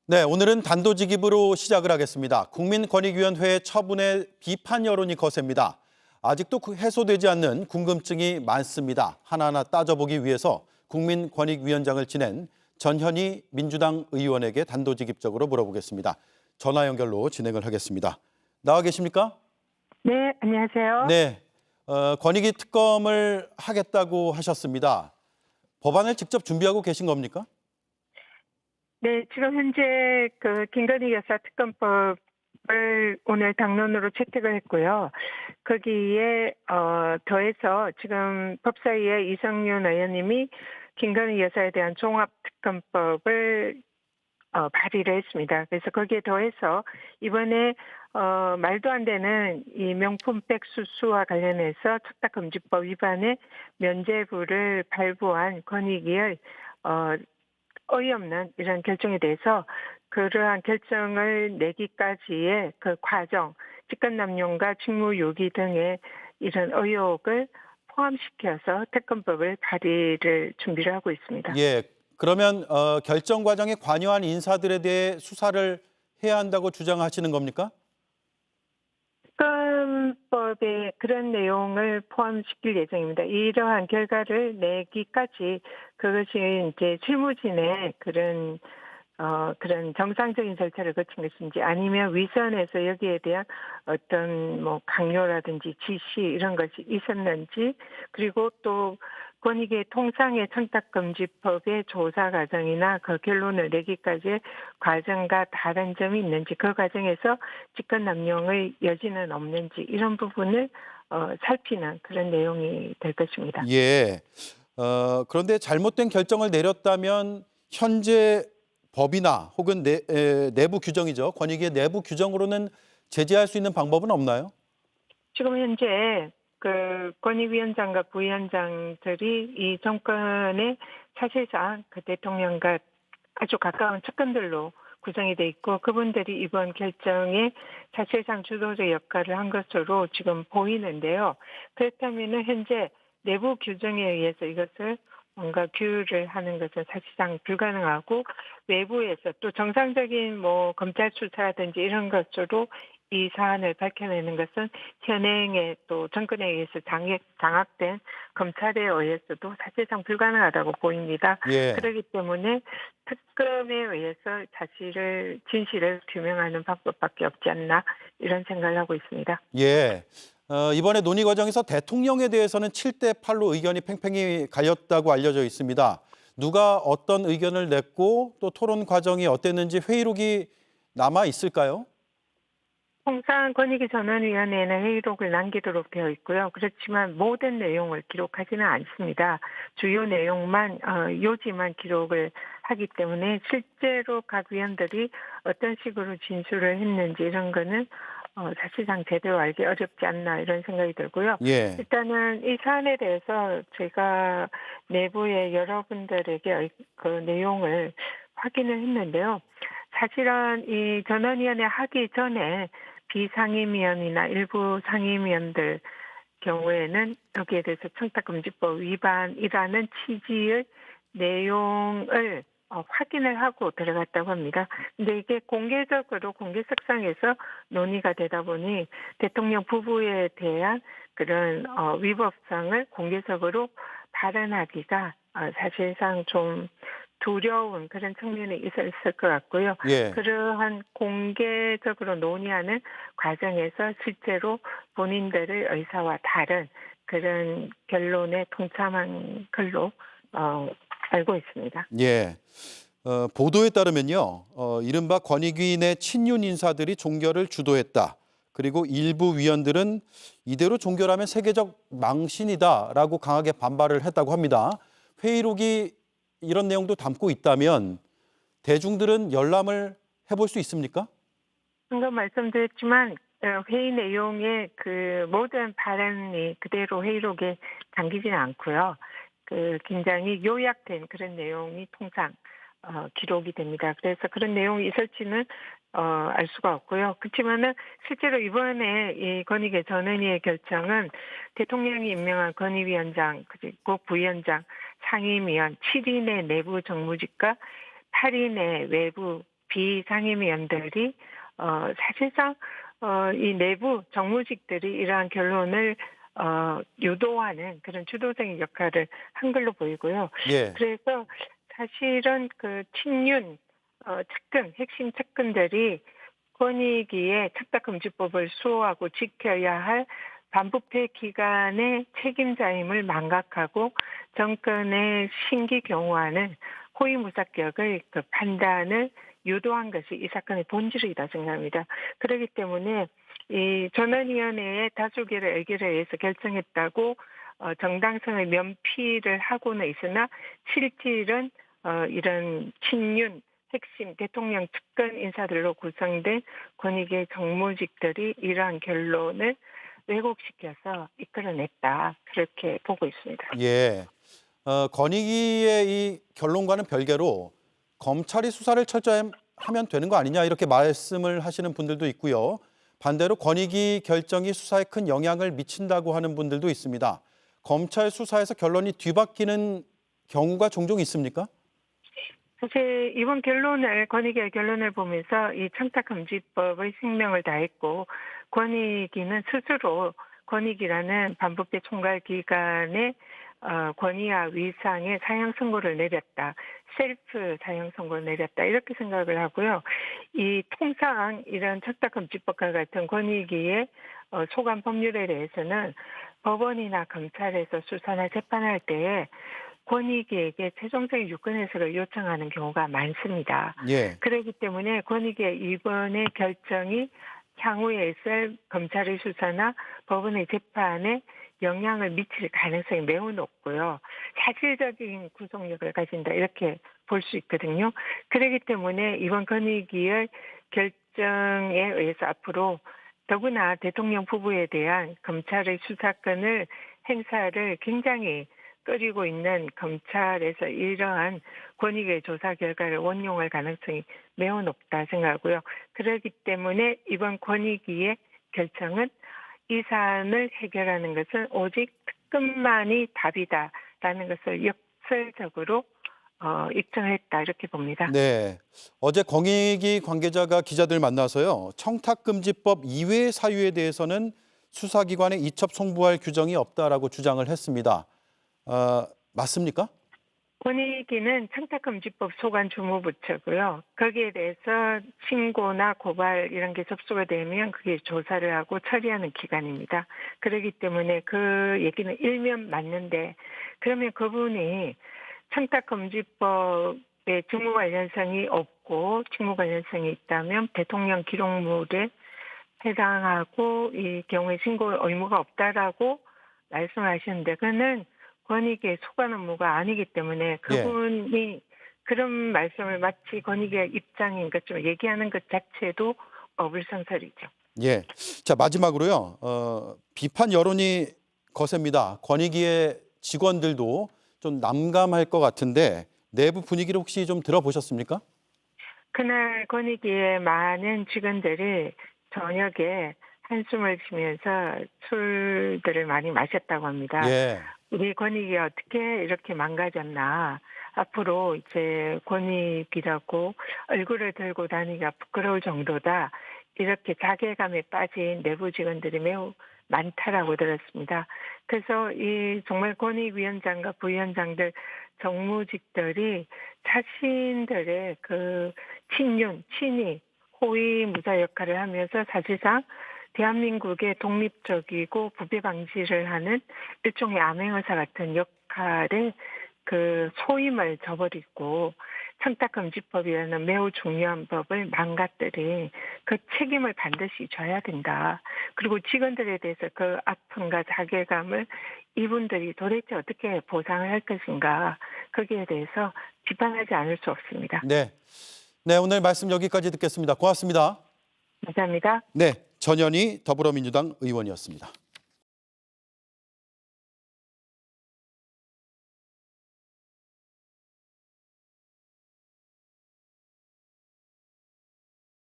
네, 오늘은 단도직입으로 시작을 하겠습니다. 국민권익위원회 처분에 비판 여론이 거셉니다. 아직도 해소되지 않는 궁금증이 많습니다. 하나하나 따져보기 위해서 국민권익위원장을 지낸 전현희 민주당 의원에게 단도직입적으로 물어보겠습니다. 전화 연결로 진행을 하겠습니다. 나와 계십니까? 네, 안녕하세요. 네, 권익위 특검을 하겠다고 하셨습니다. 법안을 직접 준비하고 계신 겁니까? 네, 지금 현재 김건희 여사 특검법을 오늘 당론으로 채택을 했고요. 거기에 더해서 지금 법사위의 이성윤 의원님이 김건희 여사에 대한 종합특검법을 발의를 했습니다. 그래서 거기에 더해서 이번에 말도 안 되는 이 명품백 수수와 관련해서 청탁금지법 위반의 면죄부를 발부한 권익위의 어이없는 이런 결정에 대해서 그러한 결정을 내기까지의 그 과정, 직권남용과 직무유기 등의 이런 의혹을 포함시켜서 특검법을 발의를 준비를 하고 있습니다. 예, 그러면 결정 과정에 관여한 인사들에 대해 수사를 해야 한다고 주장하시는 겁니까? 특검법에 그런 내용을 포함시킬 예정입니다. 이러한 결과를 내기까지 그것이 이제 실무진의 그런 정상적인 절차를 거친 것인지 아니면 위선에서 여기에 대한 어떤 뭐 강요라든지 지시 이런 것이 있었는지 그리고 또 권익위 통상의 청탁금지법의 조사 과정이나 그 결론을 내기까지의 과정과 다른 점이 있는지 그 과정에서 직권남용의 여지는 없는지 이런 부분을 살피는 그런 내용이 될 것입니다. 예. 그런데 잘못된 결정을 내렸다면 현재 법이나 혹은 내부 규정이죠. 권익위의 내부 규정으로는 제재할 수 있는 방법은 없나요? 지금 현재 그 권익위원장과 부위원장들이 이 정권의 사실상 그 대통령과 아주 가까운 측근들로 구성이 돼 있고 그분들이 이번 결정에 사실상 주도적 역할을 한 것으로 지금 보이는데요. 그렇다면은 현재 내부 규정에 의해서 이것을 뭔가 규율을 하는 것은 사실상 불가능하고 외부에서 또 정상적인 뭐 검찰 수사라든지 이런 것으로 이 사안을 밝혀내는 것은 현행의 또 정권에 의해서 장악된 검찰에 의해서도 사실상 불가능하다고 보입니다. 예. 그렇기 때문에 특검에 의해서 진실을 규명하는 방법밖에 없지 않나 이런 생각을 하고 있습니다. 예. 이번에 논의 과정에서 대통령에 대해서는 7대 8로 의견이 팽팽히 갈렸다고 알려져 있습니다. 누가 어떤 의견을 냈고 또 토론 과정이 어땠는지 회의록이 남아 있을까요? 통상 권익위 전원위원회에는 회의록을 남기도록 되어 있고요. 그렇지만 모든 내용을 기록하지는 않습니다. 주요 내용만 요지만 기록을 하기 때문에 실제로 각 위원들이 어떤 식으로 진술을 했는지 이런 거는 사실상 제대로 알기 어렵지 않나 이런 생각이 들고요. 예. 일단은 이 사안에 대해서 제가 내부의 여러분들에게 그 내용을 확인을 했는데요. 사실은 이 전원위원회 하기 전에 비상임위원이나 일부 상임위원들 경우에는 여기에 대해서 청탁금지법 위반이라는 취지의 내용을 확인을 하고 들어갔다고 합니다. 근데 이게 공개적으로 공개석상에서 논의가 되다 보니 대통령 부부에 대한 그런 위법성을 공개적으로 발언하기가 사실상 좀 두려운 그런 측면이 있었을 것 같고요. 예. 그러한 공개적으로 논의하는 과정에서 실제로 본인들의 의사와 다른 그런 결론에 동참한 걸로 알고 있습니다. 예. 보도에 따르면요. 이른바 권익위 내 친윤 인사들이 종결을 주도했다. 그리고 일부 위원들은 이대로 종결하면 세계적 망신이다라고 강하게 반발을 했다고 합니다. 회의록이 이런 내용도 담고 있다면 대중들은 열람을 해볼 수 있습니까? 방금 말씀드렸지만 회의 내용의 그 모든 발언이 그대로 회의록에 담기지는 않고요. 그 굉장히 요약된 그런 내용이 통상 기록이 됩니다. 그래서 그런 내용이 있을지는 알 수가 없고요. 그렇지만은 실제로 이번에 이 권익위 전원위의 결정은 대통령이 임명한 권익위원장 그리고 부위원장, 상임위원 7인의 내부 정무직과 8인의 외부 비상임위원들이 사실상 이 내부 정무직들이 이러한 결론을 유도하는 그런 주도적인 역할을 한 걸로 보이고요. 예. 그래서 사실은 그 친윤 측근, 핵심 측근들이 권익위의 청탁금지법을 수호하고 지켜야 할 반부패 기관의 책임자임을 망각하고 정권의 신기 경호하는 호위무사격의 그 판단을 유도한 것이 이 사건의 본질이다 생각합니다. 그렇기 때문에 이 전원위원회의 다수결의 의결에 의해서 결정했다고 정당성의 면피를 하고는 있으나 실질은 이런 친윤 핵심 대통령 측근 인사들로 구성된 권익위 정무직들이 이러한 결론을 왜곡시켜서 이끌어냈다. 그렇게 보고 있습니다. 예. 권익위의 이 결론과는 별개로 검찰이 수사를 철저히 하면 되는 거 아니냐 이렇게 말씀을 하시는 분들도 있고요. 반대로 권익위 결정이 수사에 큰 영향을 미친다고 하는 분들도 있습니다. 검찰 수사에서 결론이 뒤바뀌는 경우가 종종 있습니까? 사실 이번 권익위의 결론을 보면서 이 청탁금지법의 생명을 다했고 권익위는 스스로 권익위라는 반부패 총괄기관의 권위와 위상의 사형 선고를 내렸다. 셀프 사형 선고를 내렸다. 이렇게 생각을 하고요. 이 통상 이런 청탁금지법과 같은 권익위의 소관 법률에 대해서는 법원이나 검찰에서 수사나 재판할 때에 권익위에게 최종적인 유권 해석을 요청하는 경우가 많습니다. 예. 그렇기 때문에 권익위의 이번의 결정이 향후에 있을 검찰의 수사나 법원의 재판에 영향을 미칠 가능성이 매우 높고요. 사실적인 구속력을 가진다 이렇게 볼 수 있거든요. 그렇기 때문에 이번 권익위의 결정에 의해서 앞으로 더구나 대통령 부부에 대한 검찰의 수사권을 행사를 굉장히 끌이고 있는 검찰에서 이러한 권익위의 조사 결과를 원용할 가능성이 매우 높다 생각하고요. 그렇기 때문에 이번 권익위의 결정은 이 사안을 해결하는 것은 오직 특검만이 답이다라는 것을 역설적으로 입증했다 이렇게 봅니다. 네. 어제 권익위 관계자가 기자들 만나서요. 청탁금지법 이외의 사유에 대해서는 수사기관에 이첩 송부할 규정이 없다라고 주장을 했습니다. 맞습니까? 권익위는 청탁금지법 소관 주무부처고요. 거기에 대해서 신고나 고발 이런 게 접수가 되면 그게 조사를 하고 처리하는 기관입니다. 그렇기 때문에 그 얘기는 일면 맞는데 그러면 그분이 청탁금지법에 직무 관련성이 없고 직무 관련성이 있다면 대통령 기록물에 해당하고 이 경우에 신고 의무가 없다라고 말씀하시는데 그는 권익위의 소관 업무가 아니기 때문에 그분이 그런 말씀을 마치 권익위의 입장인 것처럼 얘기하는 것 자체도 어불성설이죠. 예. 자, 마지막으로요. 비판 여론이 거셉니다. 권익위의 직원들도 좀 난감할 것 같은데 내부 분위기를 혹시 좀 들어보셨습니까? 그날 권익위의 많은 직원들이 저녁에 한숨을 쉬면서 술들을 많이 마셨다고 합니다. 예. 우리 권익위가 어떻게 이렇게 망가졌나. 앞으로 이제 권익위라고 얼굴을 들고 다니기가 부끄러울 정도다. 이렇게 자괴감에 빠진 내부 직원들이 매우 많다라고 들었습니다. 그래서 이 정말 권익위원장과 부위원장들 정무직들이 자신들의 그 친윤, 친위, 호위 무사 역할을 하면서 사실상 대한민국의 독립적이고 부패 방지를 하는 일종의 암행의사 같은 역할에 그 소임을 저버리고 청탁금지법이라는 매우 중요한 법을 망가뜨린 그 책임을 반드시 져야 된다. 그리고 직원들에 대해서 그 아픔과 자괴감을 이분들이 도대체 어떻게 보상을 할 것인가 거기에 대해서 비판하지 않을 수 없습니다. 네. 네, 오늘 말씀 여기까지 듣겠습니다. 고맙습니다. 감사합니다. 네, 전현희 더불어민주당 의원이었습니다.